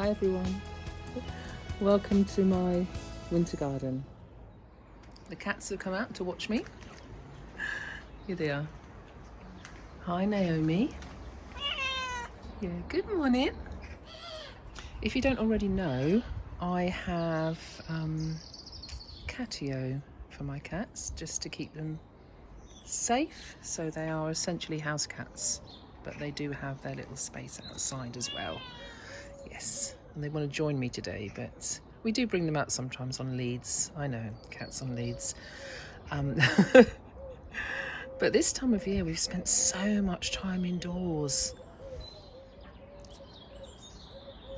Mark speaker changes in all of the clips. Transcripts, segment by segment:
Speaker 1: Hi everyone, welcome to my winter garden. The cats have come out to watch me. Here they are. Hi Naomi. Yeah, good morning. If you don't already know, I have catio for my cats just to keep them safe. So they are essentially house cats, but they do have their little space outside as well. Yes, and they want to join me today, but we do bring them out sometimes on leads. I know, cats on leads. But this time of year we've spent so much time indoors.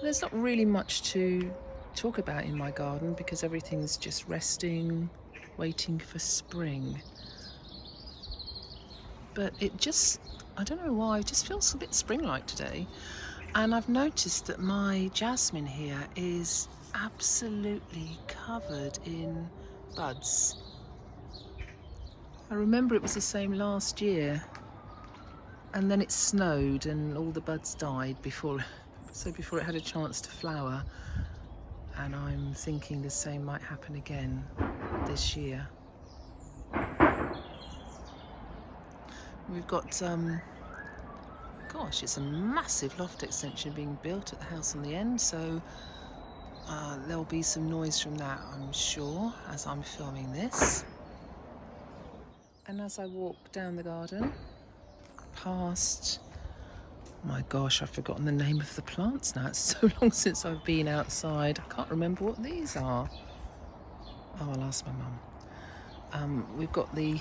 Speaker 1: There's not really much to talk about in my garden because everything's just resting, waiting for spring. But it just, I don't know why, it just feels a bit spring-like today. And I've noticed that my jasmine here is absolutely covered in buds. I remember it was the same last year, and then it snowed and all the buds died before it had a chance to flower. And I'm thinking the same might happen again this year. We've got gosh, it's a massive loft extension being built at the house on the end, so there'll be some noise from that, I'm sure, as I'm filming this. And as I walk down the garden past, my gosh, I've forgotten the name of the plants now. It's so long since I've been outside. I can't remember what these are. Oh, I'll ask my mum. We've got the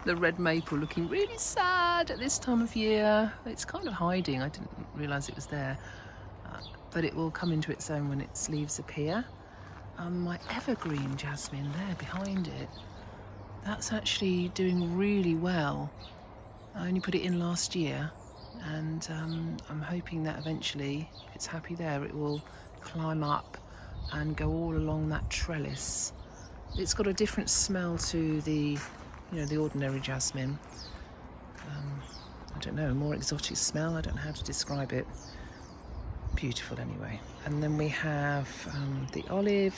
Speaker 1: red maple looking really sad at this time of year. It's kind of hiding. I didn't realise it was there. But it will come into its own when its leaves appear. My evergreen jasmine there behind it, that's actually doing really well. I only put it in last year, and I'm hoping that eventually, if it's happy there, it will climb up and go all along that trellis. It's got a different smell to the ordinary jasmine. I don't know, a more exotic smell. I don't know how to describe it. Beautiful anyway. And then we have the olive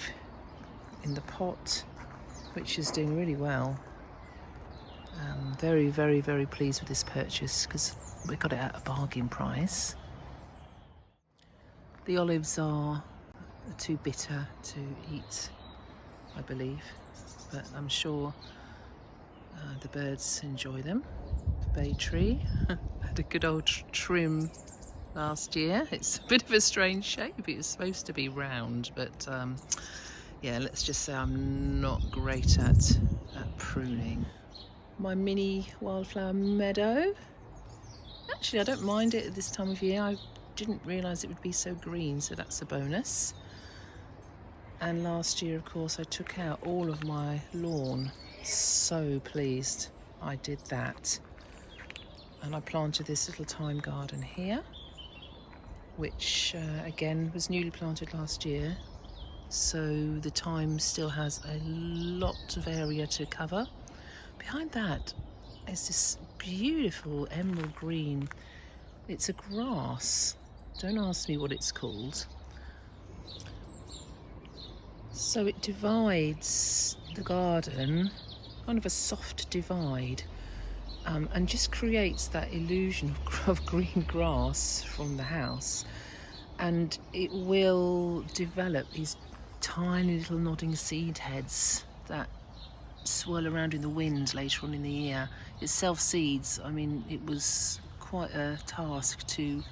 Speaker 1: in the pot, which is doing really well. Very, very, very pleased with this purchase because we got it at a bargain price. The olives are too bitter to eat, I believe, but I'm sure the birds enjoy them. The bay tree had a good old trim last year. It's a bit of a strange shape. It was supposed to be round, but yeah, let's just say I'm not great at pruning. My mini wildflower meadow. Actually, I don't mind it at this time of year. I didn't realise it would be so green, so that's a bonus. And last year, of course, I took out all of my lawn. So pleased I did that. And I planted this little thyme garden here, which again was newly planted last year. So the thyme still has a lot of area to cover. Behind that is this beautiful emerald green. It's a grass. Don't ask me what it's called. So it divides the garden, kind of a soft divide, and just creates that illusion of green grass from the house. And it will develop these tiny little nodding seed heads that swirl around in the wind later on in the year. It self-seeds. I mean, it was quite a task to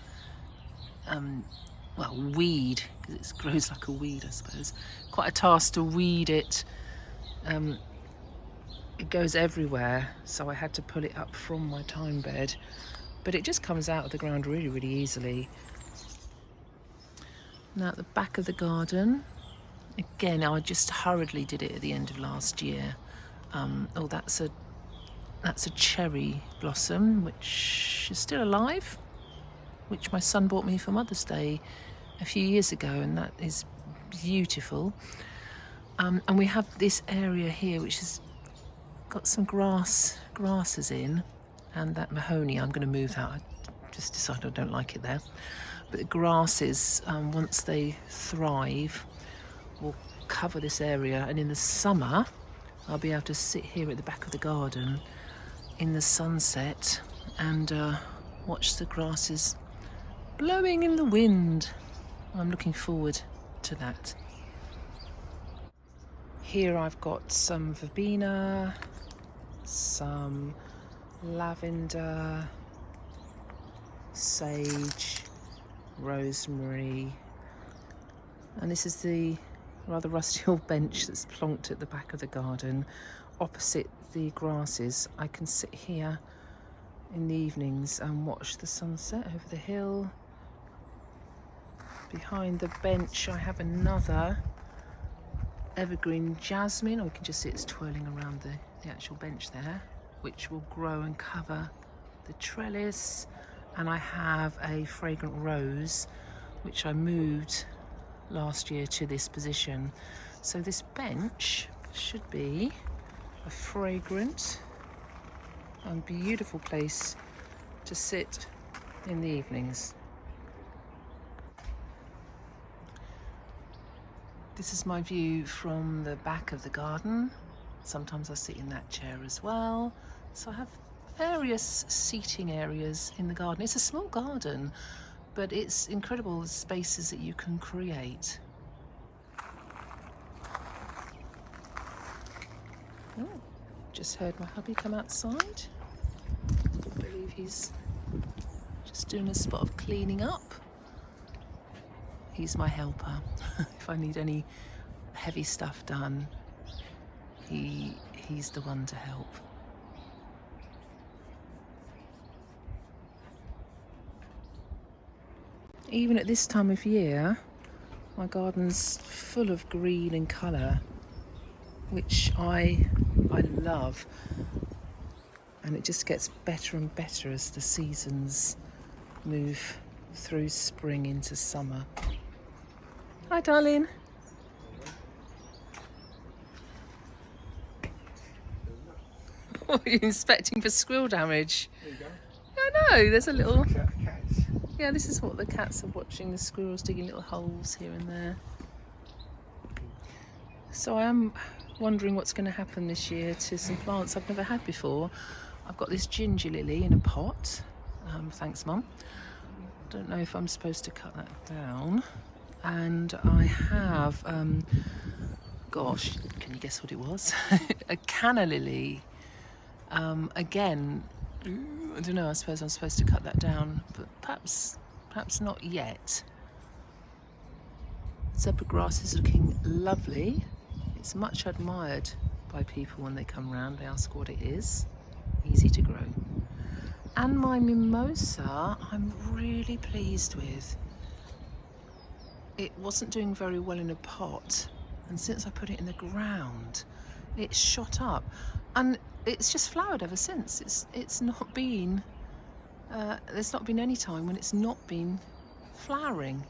Speaker 1: weed, because it grows like a weed, I suppose. Quite a task to weed it. It goes everywhere, so I had to pull it up from my thyme bed, but it just comes out of the ground really, really easily. Now at the back of the garden, again, I just hurriedly did it at the end of last year. Oh, that's a cherry blossom, which is still alive, which my son bought me for Mother's Day a few years ago, and that is beautiful. And we have this area here which has got some grasses in, and that mahogany, I'm going to move that. I just decided I don't like it there. But the grasses, once they thrive, will cover this area, and in the summer I'll be able to sit here at the back of the garden in the sunset and watch the grasses blowing in the wind. I'm looking forward to that. Here I've got some verbena, some lavender, sage, rosemary, and this is the rather rusty old bench that's plonked at the back of the garden opposite the grasses. I can sit here in the evenings and watch the sunset over the hill. Behind the bench I have another evergreen jasmine, or we can just see it's twirling around the actual bench there, which will grow and cover the trellis. And I have a fragrant rose which I moved last year to this position. So this bench should be a fragrant and beautiful place to sit in the evenings. This is my view from the back of the garden. Sometimes I sit in that chair as well. So I have various seating areas in the garden. It's a small garden, but it's incredible the spaces that you can create. Oh, just heard my hubby come outside. I believe he's just doing a spot of cleaning up. He's my helper. If I need any heavy stuff done, he's the one to help. Even at this time of year, my garden's full of green and colour, which I love, and it just gets better and better as the seasons move through spring into summer. Hi, darling. What are you inspecting for squirrel damage?
Speaker 2: There you go.
Speaker 1: I know, there's a little...
Speaker 2: Cats.
Speaker 1: Yeah, this is what the cats are watching, the squirrels digging little holes here and there. So I am wondering what's going to happen this year to some plants I've never had before. I've got this ginger lily in a pot. Thanks, Mum. Don't know if I'm supposed to cut that down. And I have, gosh, can you guess what it was? A canna lily. Again, I don't know, I suppose I'm supposed to cut that down, but perhaps not yet. Zebra grass is looking lovely. It's much admired by people when they come round. They ask what it is. Easy to grow. And my mimosa, I'm really pleased with. It wasn't doing very well in a pot, and since I put it in the ground, it's shot up, and it's just flowered ever since. It's not been, there's not been any time when it's not been flowering.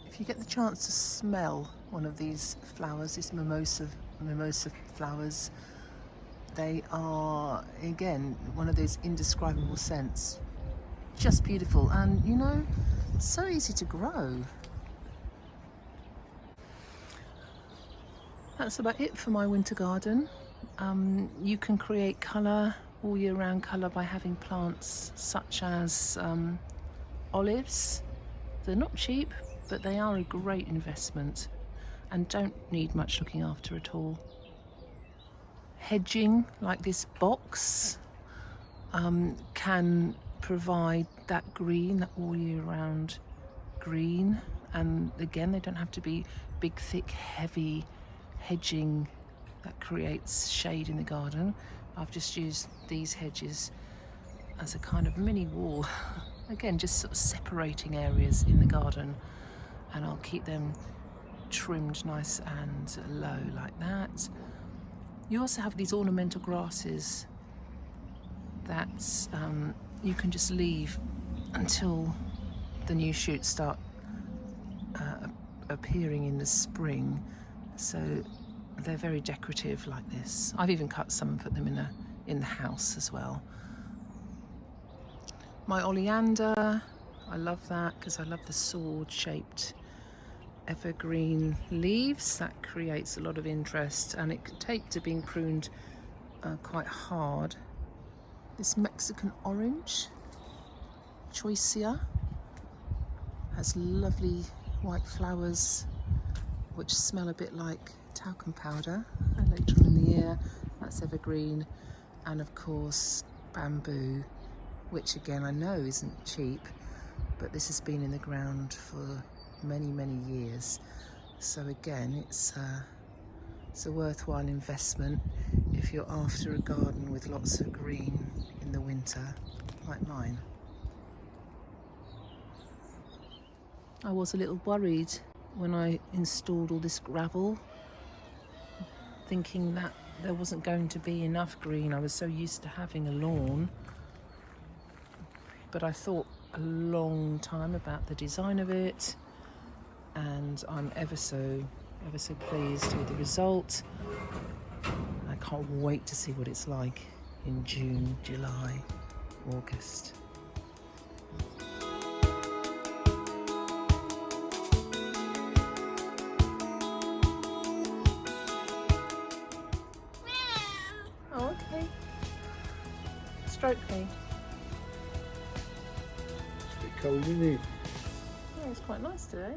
Speaker 1: If you get the chance to smell one of these flowers, these mimosa flowers, they are, again, one of those indescribable scents. Just beautiful, and you know, so easy to grow. That's about it for my winter garden. You can create colour, all year round colour, by having plants such as olives. They're not cheap, but they are a great investment and don't need much looking after at all. Hedging, like this box, can provide that green, that all year round green, and again, they don't have to be big, thick, heavy hedging that creates shade in the garden. I've just used these hedges as a kind of mini wall. Again, just sort of separating areas in the garden, and I'll keep them trimmed nice and low like that. You also have these ornamental grasses that you can just leave until the new shoots start appearing in the spring. So they're very decorative like this. I've even cut some and put them in the house as well. My oleander I love that because I love the sword-shaped evergreen leaves. That creates a lot of interest, and it could take to being pruned quite hard. This Mexican orange, Choicea, has lovely white flowers which smell a bit like talcum powder. And later on in the year, that's evergreen. And of course, bamboo, which again I know isn't cheap, but this has been in the ground for many, many years. So again, it's a worthwhile investment if you're after a garden with lots of green in the winter, like mine. I was a little worried when I installed all this gravel, thinking that there wasn't going to be enough green. I was so used to having a lawn, but I thought a long time about the design of it, and I'm ever so pleased with the result. I can't wait to see what it's like in June, July, August. Oh, okay. Stroke me.
Speaker 2: It's a bit cold, isn't it?
Speaker 1: Yeah, it's quite nice today.